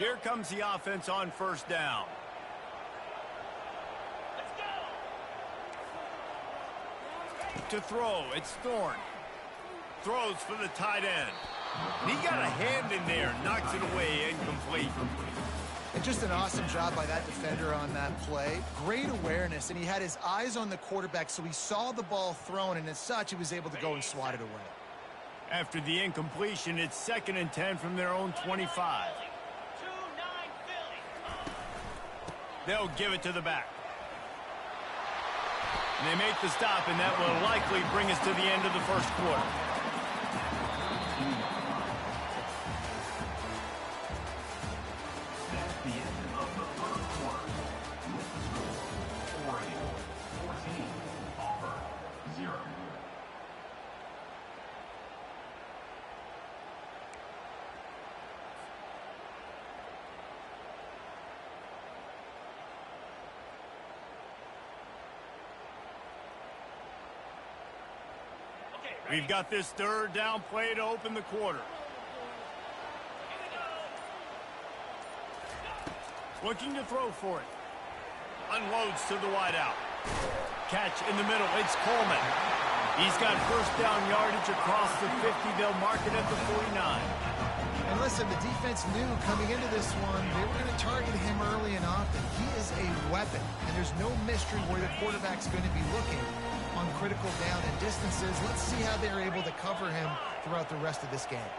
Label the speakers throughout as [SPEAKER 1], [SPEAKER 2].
[SPEAKER 1] Here comes the offense on first down.
[SPEAKER 2] Let's go.
[SPEAKER 1] To throw, it's Thorne. Throws for the tight end. He got a hand in there, knocks it away, incomplete.
[SPEAKER 3] And just an awesome job by that defender on that play. Great awareness, and he had his eyes on the quarterback, so he saw the ball thrown, and as such, he was able to go and swat it away.
[SPEAKER 1] After the incompletion, it's 2nd and 10 from their own 25. They'll give it to the back. And they make the stop, and that will likely bring us to the end of the first quarter. We've got this 3rd down play to open the quarter. Looking to throw for it. Unloads to the wideout. Catch in the middle. It's Coleman. He's got first down yardage across the 50. They'll mark it at the 49.
[SPEAKER 3] And listen, the defense knew coming into this one, they were going to target him early and often. He is a weapon, and there's no mystery where the quarterback's going to be looking on critical down and distances. Let's see how they're able to cover him throughout the rest of this game.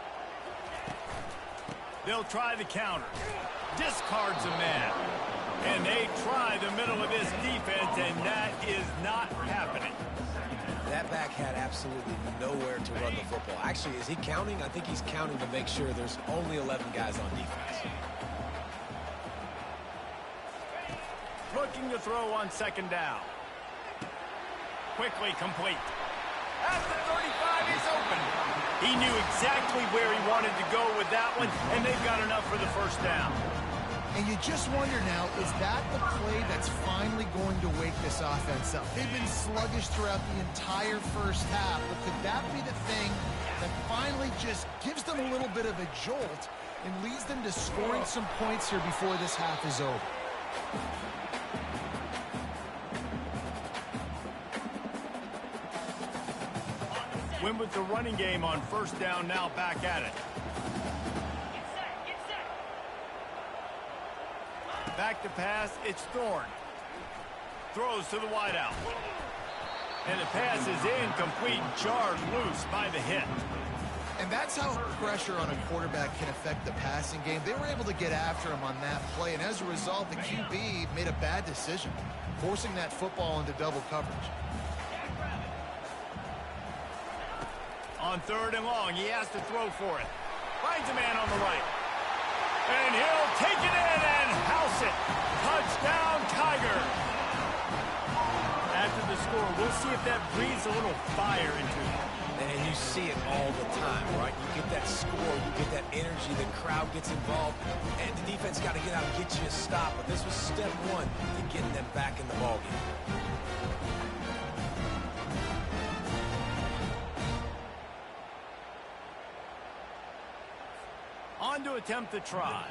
[SPEAKER 1] They'll try the counter. Discards a man. And they try the middle of this defense, and that is not happening.
[SPEAKER 4] That back had absolutely nowhere to run the football. Actually, is he counting? I think he's counting to make sure there's only 11 guys on defense.
[SPEAKER 1] Looking to throw on 2nd down. Quickly complete. At the 35, he's open. He knew exactly where he wanted to go with that one, and they've got enough for the first down.
[SPEAKER 3] And you just wonder now, is that the play that's finally going to wake this offense up? They've been sluggish throughout the entire first half, but could that be the thing that finally just gives them a little bit of a jolt and leads them to scoring some points here before this half is over?
[SPEAKER 1] Win with the running game on first down, now back at it. Back to pass, it's Thorne. Throws to the wideout. And the pass is incomplete, jarred loose by the hit.
[SPEAKER 3] And that's how pressure on a quarterback can affect the passing game. They were able to get after him on that play, and as a result, the QB made a bad decision, forcing that football into double coverage.
[SPEAKER 1] On 3rd and long, he has to throw for it. Finds a man on the right. And he'll take it in and house it. Touchdown, Tiger. After the score, we'll see if that breathes a little fire into it.
[SPEAKER 4] And you see it all the time, right? You get that score, you get that energy, the crowd gets involved, and the defense got to get out and get you a stop. But this was step 1 to getting them back in the ballgame.
[SPEAKER 1] On to attempt the try.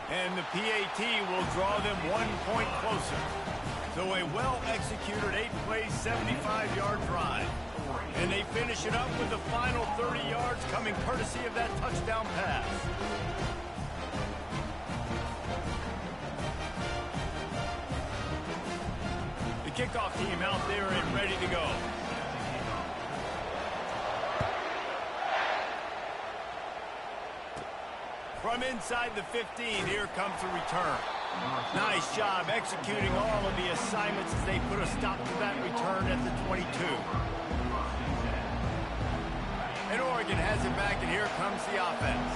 [SPEAKER 1] And the PAT will draw them 1 point closer. So a well-executed 8-play, 75-yard drive. And they finish it up with the final 30 yards coming courtesy of that touchdown pass. The kickoff team out there and ready to go. From inside the 15, here comes the return. Nice job executing all of the assignments as they put a stop to that return at the 22. And Oregon has it back, and here comes the offense.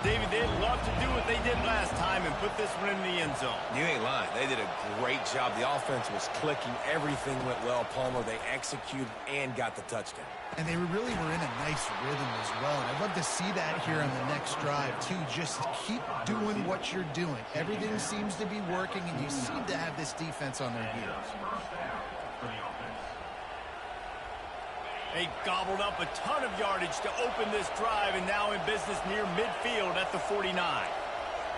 [SPEAKER 1] David, they'd love to do what they did last time and put this one in the end zone.
[SPEAKER 4] You ain't lying. They did a great job. The offense was clicking. Everything went well, Palmer. They executed and got the touchdown.
[SPEAKER 3] And they really were in a nice rhythm as well. And I'd love to see that here on the next drive, too. Just keep doing what you're doing. Everything seems to be working, and you seem to have this defense on their heels.
[SPEAKER 1] They gobbled up a ton of yardage to open this drive and now in business near midfield at the 49.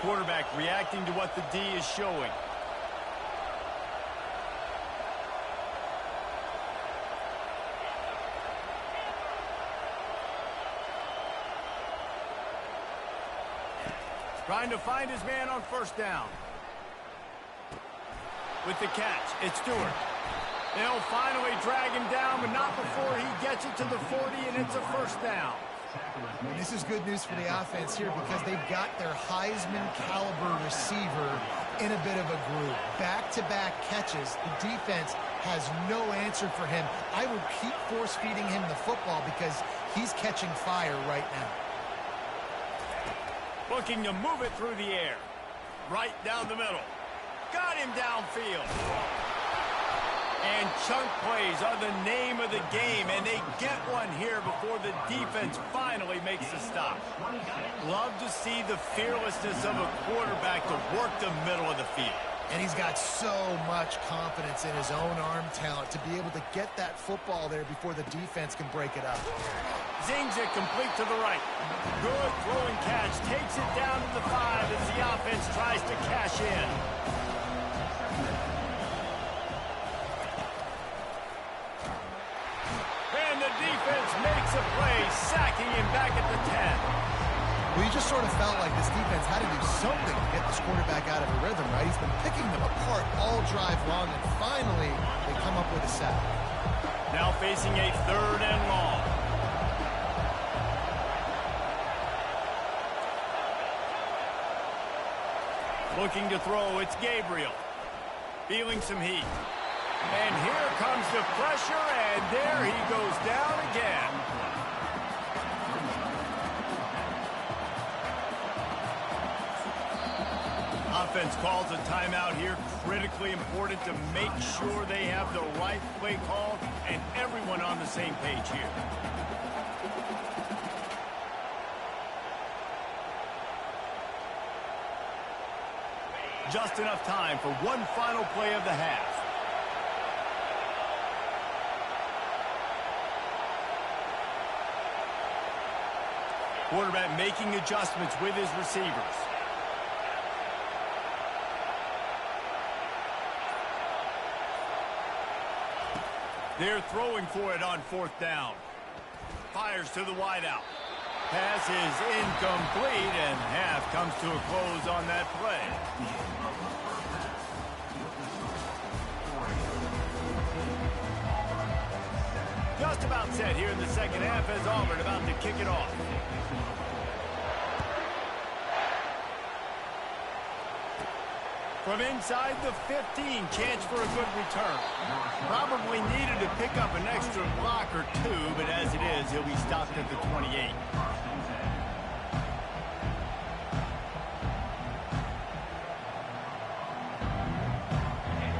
[SPEAKER 1] Quarterback reacting to what the D is showing. Trying to find his man on first down. With the catch, it's Stewart. They'll finally drag him down, but not before he gets it to the 40, and it's a first down.
[SPEAKER 3] This is good news for the offense here because they've got their Heisman-caliber receiver in a bit of a groove. Back-to-back catches. The defense has no answer for him. I will keep force-feeding him the football because he's catching fire right now.
[SPEAKER 1] Looking to move it through the air. Right down the middle. Got him downfield. And chunk plays are the name of the game, and they get one here before the defense finally makes the stop. Love to see the fearlessness of a quarterback to work the middle of the field.
[SPEAKER 3] And he's got so much confidence in his own arm talent to be able to get that football there before the defense can break it up.
[SPEAKER 1] Zings it complete to the right. Good throwing catch. Takes it down to the 5 as the offense tries to cash in. And the defense makes a play, sacking him back at the 10.
[SPEAKER 3] Well, you just sort of felt like this defense had to do something to get this quarterback out of a rhythm, right? He's been picking them apart all drive long, and finally they come up with a sack.
[SPEAKER 1] Now facing a 3rd and long. Looking to throw, it's Gabriel. Feeling some heat. And here comes the pressure, and there he goes down again. Offense calls a timeout here. Critically important to make sure they have the right play call and everyone on the same page here. Just enough time for one final play of the half. Quarterback making adjustments with his receivers. They're throwing for it on 4th down. Fires to the wideout. Pass is incomplete, and half comes to a close on that play. Just about set here in the second half as Auburn about to kick it off. From inside the 15, chance for a good return. Probably needed to pick up an extra block or 2, but as it is, he'll be stopped at the 28.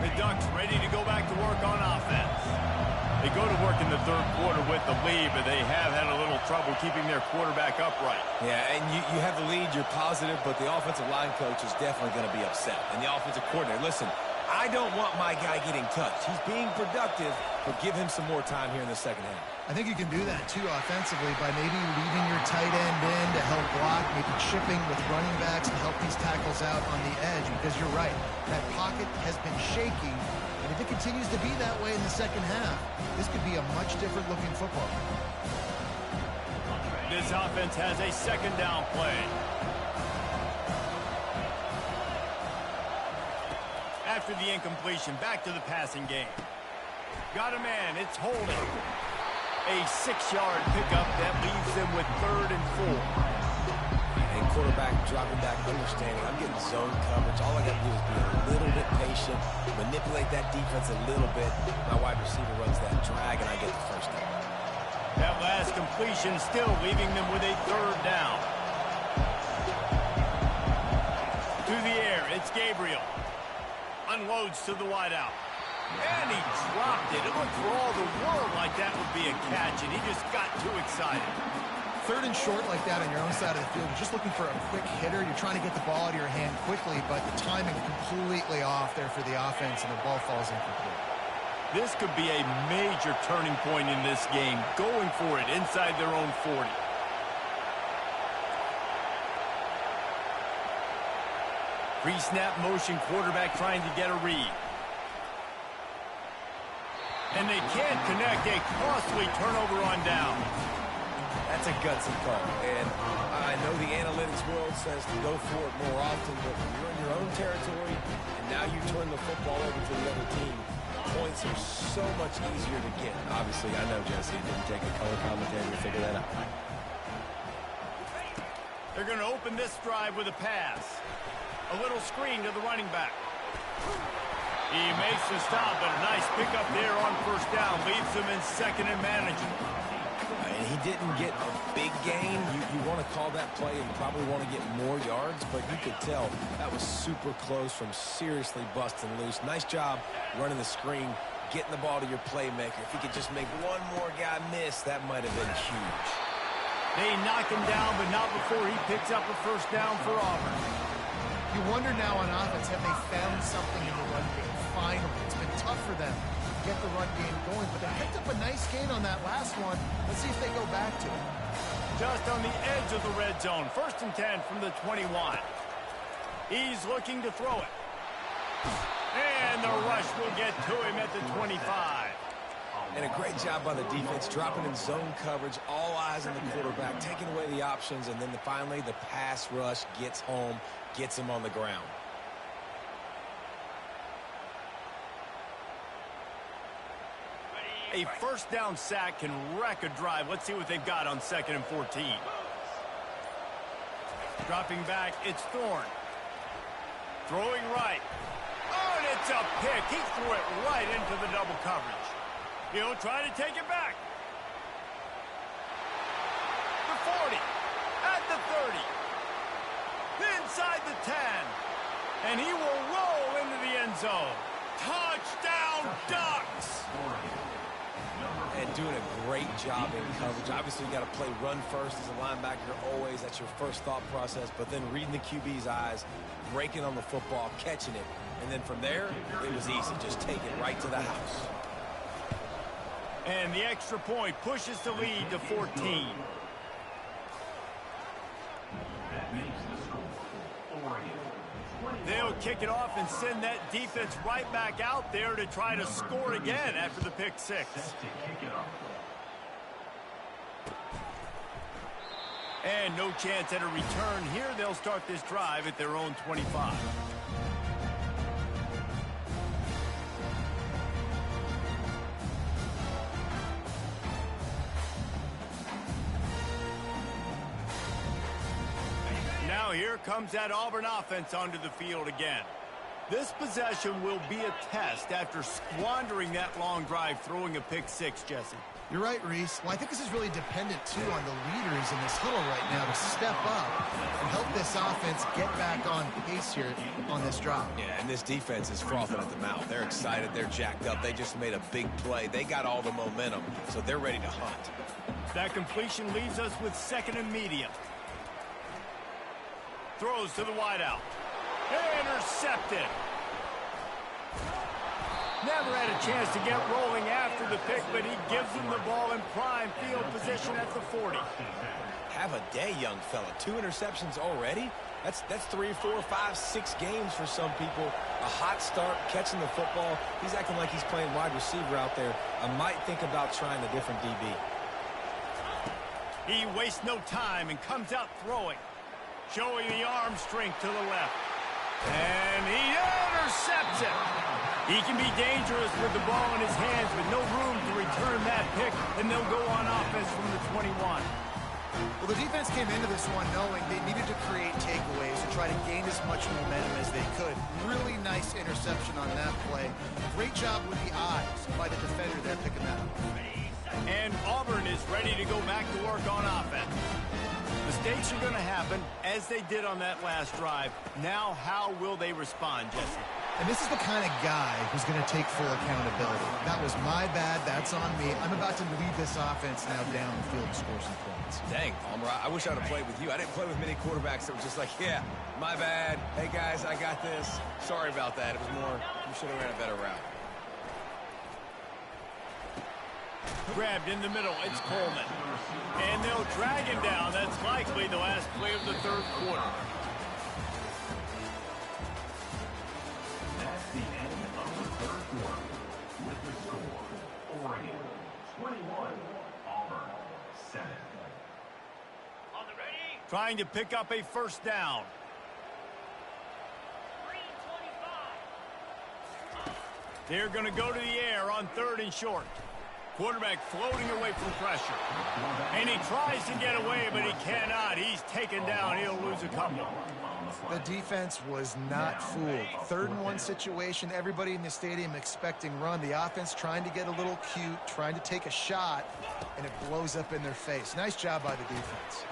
[SPEAKER 1] The Ducks ready to go back to work on offense. They go to work in the 3rd quarter with the lead, but they have had a little trouble keeping their quarterback upright.
[SPEAKER 4] Yeah, and you have the lead, you're positive, but the offensive line coach is definitely going to be upset. And the offensive coordinator, listen, I don't want my guy getting touched. He's being productive, but give him some more time here in the second half.
[SPEAKER 3] I think you can do that, too, offensively, by maybe leaving your tight end in to help block, maybe chipping with running backs to help these tackles out on the edge, because you're right, that pocket has been shaky, and if it continues to be that way in the second half, this could be a much different looking football.
[SPEAKER 1] This offense has a 2nd down play. After the incompletion, back to the passing game. Got a man, it's Holding. A 6-yard pickup that leaves them with 3rd and 4.
[SPEAKER 4] And quarterback dropping back, understanding I'm getting zone coverage. All I got to do is be a little bit patient, manipulate that defense a little bit. My wide receiver runs that drag, and I get the first down.
[SPEAKER 1] That last completion still leaving them with a 3rd down. To the air, it's Gabriel. Unloads to the wideout. And he dropped it. It looked for all the world like that would be a catch, and he just got too excited.
[SPEAKER 3] 3rd and short like that on your own side of the field, you're just looking for a quick hitter. You're trying to get the ball out of your hand quickly, but the timing completely off there for the offense, and the ball falls incomplete.
[SPEAKER 1] This could be a major turning point in this game, going for it inside their own 40. Pre-snap motion, quarterback trying to get a read. And they can't connect. A costly turnover on down.
[SPEAKER 4] That's a gutsy call. And I know the analytics world says to go for it more often, but you're in your own territory, and now you turn the football over to the other team. Points are so much easier to get. Obviously, I know, Jesse, it didn't take a color commentator to figure that out.
[SPEAKER 1] They're going to open this drive with a pass. A little screen to the running back. He makes the stop, but a nice pickup there on first down. Leaves them in second and manageable.
[SPEAKER 4] And he didn't get a big gain. You want to call that play and probably want to get more yards, but you could tell that was super close from seriously busting loose. Nice job running the screen, getting the ball to your playmaker. If he could just make one more guy miss, that might have been huge.
[SPEAKER 1] They knock him down, but not before he picks up a first down for Auburn.
[SPEAKER 3] You wonder now on offense, have they found something in the run game? Finally, it's been tough for them to get the run game going, but they picked up a nice gain on that last one. Let's see if they go back to it.
[SPEAKER 1] Just on the edge of the red zone. 1st and 10 from the 21. He's looking to throw it. And the rush will get to him at the 25.
[SPEAKER 4] And a great job by the defense, dropping in zone coverage, all eyes on the quarterback, taking away the options, and then finally the pass rush gets home, gets him on the ground.
[SPEAKER 1] A first down sack can wreck a drive. Let's see what they've got on 2nd and 14. Dropping back, it's Thorne. Throwing right. Oh, and it's a pick. He threw it right into the double coverage. He'll try to take it back. The 40. At the 30. Inside the 10. And he will roll into the end zone. Touchdown, Ducks!
[SPEAKER 4] And doing a great job in coverage. Obviously, you got to play run first as a linebacker always. That's your first thought process. But then reading the QB's eyes, breaking on the football, catching it. And then from there, it was easy. Just take it right to the house.
[SPEAKER 1] And the extra point pushes the lead to 14. They'll kick it off and send that defense right back out there to try to score again after the pick six. And no chance at a return here. They'll start this drive at their own 25. Now here comes that Auburn offense onto the field again. This possession will be a test after squandering that long drive, throwing a pick six, Jesse.
[SPEAKER 3] You're right, Reese. Well, I think this is really dependent, too, on the leaders in this huddle right now to step up and help this offense get back on pace here on this drive.
[SPEAKER 4] Yeah, and this defense is frothing at the mouth. They're excited. They're jacked up. They just made a big play. They got all the momentum, so they're ready to hunt.
[SPEAKER 1] That completion leaves us with 2nd and medium. Throws to the wideout. Intercepted. Never had a chance to get rolling after the pick, but he gives them the ball in prime field position at the 40.
[SPEAKER 4] Have a day, young fella. 2 interceptions already? That's 3, 4, 5, 6 games for some people. A hot start, catching the football. He's acting like he's playing wide receiver out there. I might think about trying a different DB.
[SPEAKER 1] He wastes no time and comes out throwing. Showing the arm strength to the left. And he intercepts it. He can be dangerous with the ball in his hands, but no room to return that pick, and they'll go on offense from the 21.
[SPEAKER 3] Well, the defense came into this one knowing they needed to create takeaways to try to gain as much momentum as they could. Really nice interception on that play. Great job with the eyes by the defender there picking that up.
[SPEAKER 1] And Auburn is ready to go back to work on offense. Mistakes are going to happen, as they did on that last drive. Now, how will they respond, Jesse?
[SPEAKER 3] And this is the kind of guy who's going to take full accountability. That was my bad. That's on me. I'm about to lead this offense now down the field and score some points.
[SPEAKER 4] Dang, Palmer, I wish I would have played with you. I didn't play with many quarterbacks that were just like, yeah, my bad. Hey, guys, I got this. Sorry about that. It was more, you should have ran a better route.
[SPEAKER 1] Grabbed in the middle. It's Coleman. And they'll drag him down. That's likely the last play of the third quarter.
[SPEAKER 2] That's the end of the third quarter. With the score, Oregon 21, Auburn 7.
[SPEAKER 1] Trying to pick up a first down. They're going to go to the air on 3rd and short. Quarterback floating away from pressure. And he tries to get away, but he cannot. He's taken down. He'll lose a couple.
[SPEAKER 3] The defense was not fooled. 3rd and 1 situation, everybody in the stadium expecting run. The offense trying to get a little cute, trying to take a shot, and it blows up in their face. Nice job by the defense.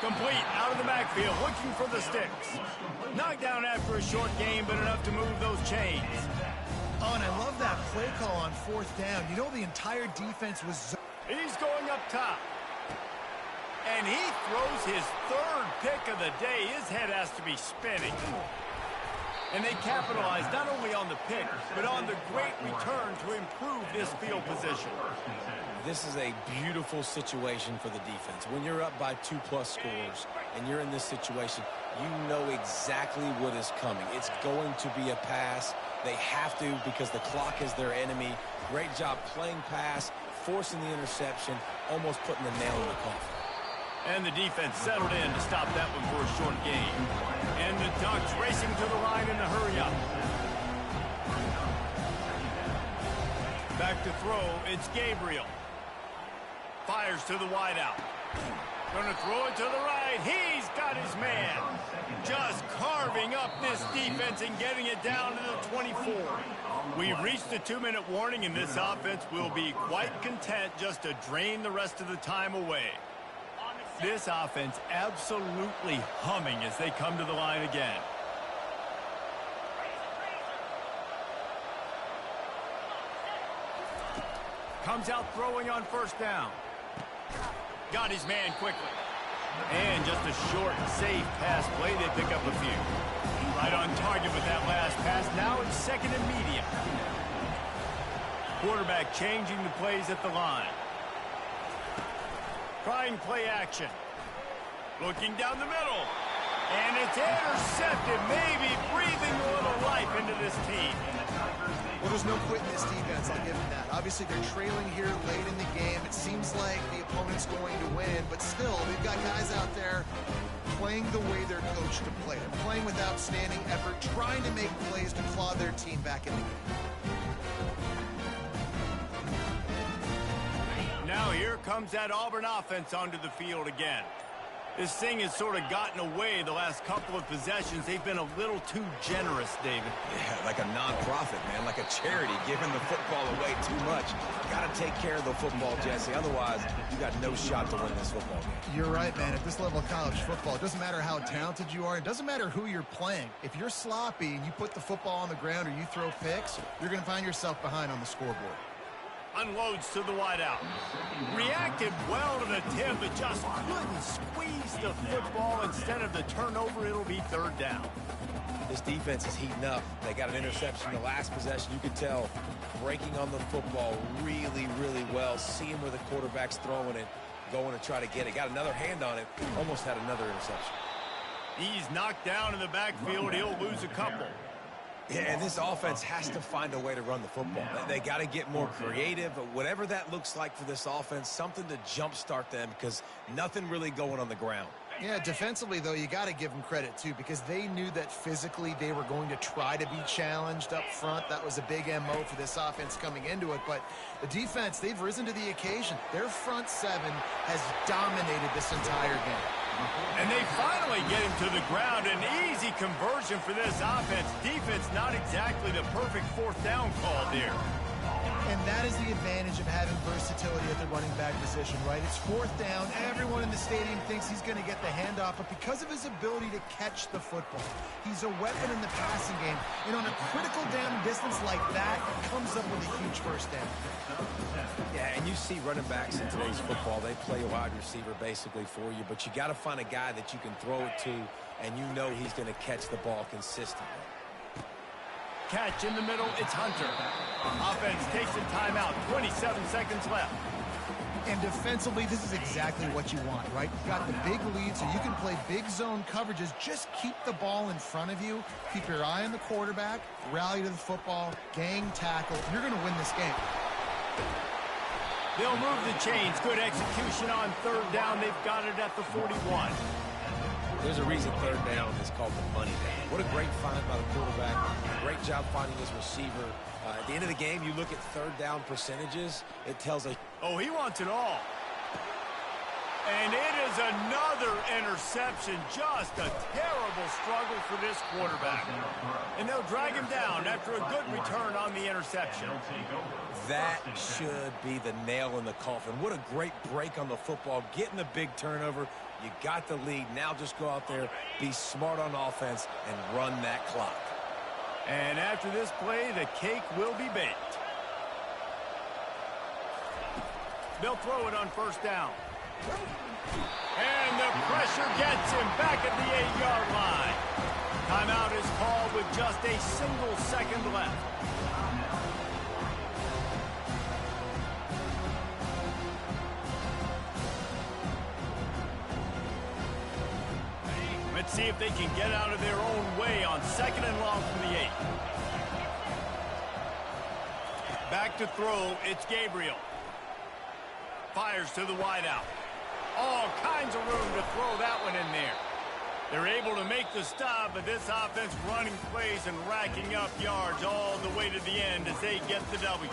[SPEAKER 1] Complete out of the backfield, looking for the sticks. Knocked down after a short game, but enough to move those chains.
[SPEAKER 3] Oh, and I love that play call on 4th down. You know, the entire defense was...
[SPEAKER 1] He's going up top. And he throws his 3rd pick of the day. His head has to be spinning. And they capitalize not only on the pick, but on the great return to improve this field position.
[SPEAKER 4] This is a beautiful situation for the defense. When you're up by 2+ scores and you're in this situation, you know exactly what is coming. It's going to be a pass. They have to because the clock is their enemy. Great job playing pass, forcing the interception, almost putting the nail in the coffin.
[SPEAKER 1] And the defense settled in to stop that one for a short gain. And the Ducks racing to the line in the hurry up. Back to throw, it's Gabriel. Fires to the wideout. Going to throw it to the right. He's got his man. Just carving up this defense and getting it down to the 24. We've reached the 2-minute warning, and this offense will be quite content just to drain the rest of the time away. This offense absolutely humming as they come to the line again. Comes out throwing on 1st down. Got his man quickly. And just a short, safe pass play. They pick up a few. Right on target with that last pass. Now it's 2nd and medium. Quarterback changing the plays at the line. Trying play action. Looking down the middle. And it's intercepted. Maybe breathing a little life into this team.
[SPEAKER 3] Well, there's no quitting this defense, I'll give them that. Obviously, they're trailing here late in the game. It seems like the opponent's going to win, but still, they've got guys out there playing the way they're coached to play. They're playing with outstanding effort, trying to make plays to claw their team back in the game.
[SPEAKER 1] Now here comes that Auburn offense onto the field again. This thing has sort of gotten away the last couple of possessions. They've been a little too generous, David.
[SPEAKER 4] Yeah, like a non-profit, man, like a charity, giving the football away too much. Got to take care of the football, Jesse. Otherwise, you got no shot to win this football game.
[SPEAKER 3] You're right, man. At this level of college football, it doesn't matter how talented you are. It doesn't matter who you're playing. If you're sloppy and you put the football on the ground or you throw picks, you're going to find yourself behind on the scoreboard.
[SPEAKER 1] Unloads to the wideout. Reacted well to the tip, but just couldn't squeeze the football. Instead of the turnover, it'll be 3rd down.
[SPEAKER 4] This defense is heating up. They got an interception the last possession. You could tell breaking on the football really, really well. Seeing where the quarterback's throwing it, going to try to get it. Got another hand on it. Almost had another interception.
[SPEAKER 1] He's knocked down in the backfield. He'll lose a couple.
[SPEAKER 4] Yeah, and this offense has to find a way to run the football. They got to get more creative, but whatever that looks like for this offense, something to jumpstart them because nothing really going on the ground.
[SPEAKER 3] Yeah, defensively, though, you got to give them credit, too, because they knew that physically they were going to try to be challenged up front. That was a big MO for this offense coming into it. But the defense, they've risen to the occasion. Their front 7 has dominated this entire game.
[SPEAKER 1] And they finally get him to the ground. An easy conversion for this offense. Defense not exactly the perfect 4th down call there.
[SPEAKER 3] And that is the advantage of having versatility at the running back position, right? It's 4th down. Everyone in the stadium thinks he's going to get the handoff, but because of his ability to catch the football, he's a weapon in the passing game. And on a critical down distance like that, he comes up with a huge first down.
[SPEAKER 4] Yeah, and you see running backs in today's football, they play a wide receiver basically for you, but you got to find a guy that you can throw it to, and you know he's going to catch the ball consistently.
[SPEAKER 1] catch in the middle. It's Hunter. Offense takes some timeout. 27 seconds left.
[SPEAKER 3] And defensively, this is exactly what you want, right? You've got the big lead, so you can play big zone coverages. Just keep the ball in front of you. Keep your eye on the quarterback. Rally to the football. Gang tackle. You're going to win this game.
[SPEAKER 1] They'll move the chains. Good execution on third down. They've got it at the 41.
[SPEAKER 4] There's a reason third down is called the money down. What a great find by the quarterback. Great job finding his receiver. At the end of the game, you look at third down percentages. It tells a...
[SPEAKER 1] Oh, he wants it all. And it is another interception. Just a terrible struggle for this quarterback. And they'll drag him down after a good return on the interception.
[SPEAKER 4] That should be the nail in the coffin. What a great break on the football. Getting the big turnover. You got the lead. Now just go out there, be smart on offense, and run that clock.
[SPEAKER 1] And after this play, the cake will be baked. They'll throw it on first down. And the pressure gets him back at the 8-yard line. Timeout is called with just a single second left. Let's see if they can get out of their own way on second and long from the 8. Back to throw, it's Gabriel. Fires to the wideout. All kinds of room to throw that one in there. They're able to make the stop, but this offense running plays and racking up yards all the way to the end as they get the W.